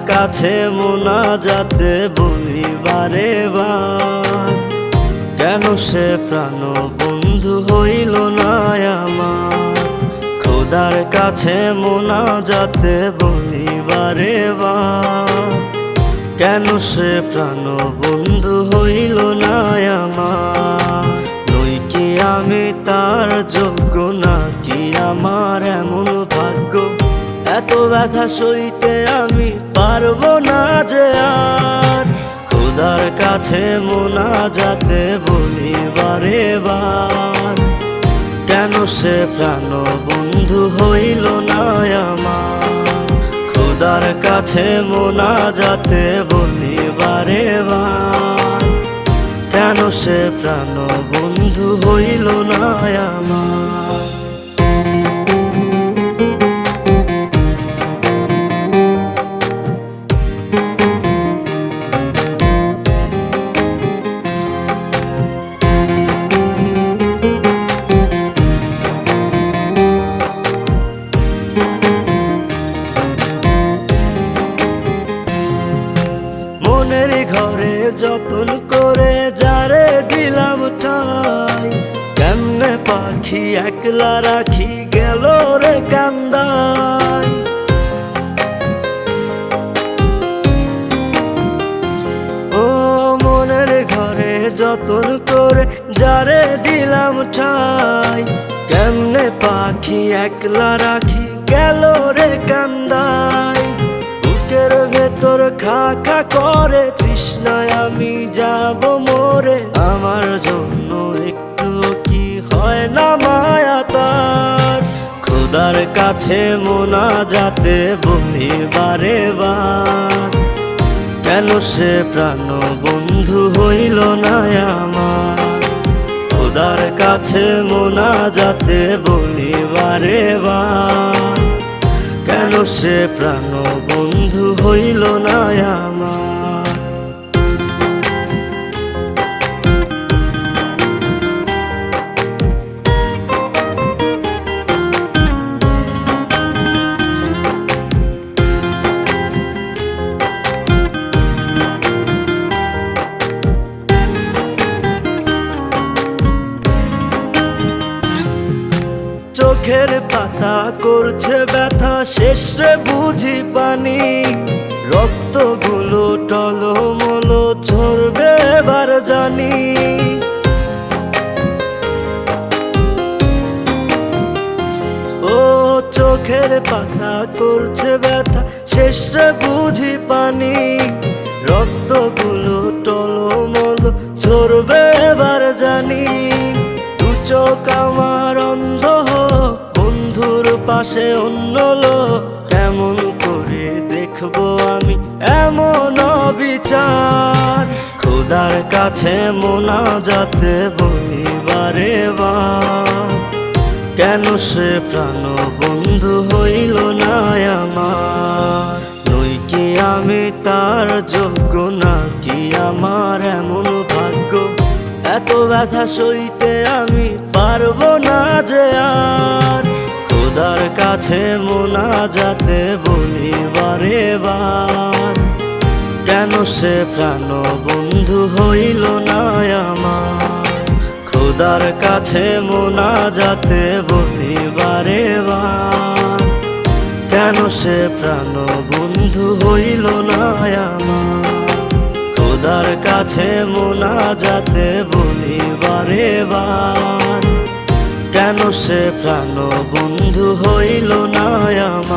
কাছে মোনাজাতে বলি বারে বার, কেন সে প্রাণ বন্ধু হইল না আমার। খোদার কাছে মোনাজাতে বলি বারে বার, কেন সে প্রাণ বন্ধু হইল না আমার। নই কি আমি তার যোগ্য, নাকি আমার এমন ভাগ্য, এত ব্যথা সইতে আমি পারবো না যে আর। খোদার কাছে মোনাজাতে বলি বারে বার, কেন সে প্রাণ বন্ধু হইল না আমার। খোদার কাছে মোনাজাতে বলি বারে বার, কেন সে প্রাণ বন্ধু হইল না আমার। মনের ঘরে যতন করে যারে দিলাম ঠাই, কেমনে পাখি একলা রাখি গেল রে কান্দাই। ও মনের ঘরে যতন করে যারে দিলাম ঠাই, কেমনে পাখি একলা রাখি গেল রে কান্দাই। বুকের ভেতর খা খা করে তৃষ্ণায় আমি যাব মরে, আমার জন্য একটু কি হয় না মায়া তার। খোদার কাছে মোনাজাতে বলি বারে বার, কেন সে প্রাণ বন্ধু হইল না আমার। খোদার কাছে মোনাজাতে বলি বারে বার, কেন সে প্রাণ বন্ধু হইল না আমার। চোখের পাতা করছে ব্যথা, শেষ রে বুঝি পানি। রক্তগুলো টলমলো ঝরবে এবার জানি। ও চোখের পাতা করছে ব্যথা, শেষ রে বুঝি পানি। রক্তগুলো টলমলো ঝরবে এবার জানি। দু চোখ আমার অন্ধ হোক, বন্ধুর পাশে অন্য লোক, কেমন করে দেখবো আমি এমন অবিচার। খোদার কাছে মোনাজাতে বলি বারে বার, কেন সে প্রাণ বন্ধু হইল না আমার। নই কি আমি তার যোগ্য, নাকি আমার এমন ভাগ্য, এত ব্যথা সইতে আমি পারবো না যে আর। খোদার কাছে মোনাজাতে বলি বারে বার, কেন সে প্রাণ বন্ধু হইল না আমার। খোদার কাছে মোনাজাতে বলি বারে বার, কেন সে প্রাণ বন্ধু হইল না আমার। খোদার কাছে মোনাজাতে বলি বারে বার, কেন সে প্রাণ বন্ধু হইল না আমার।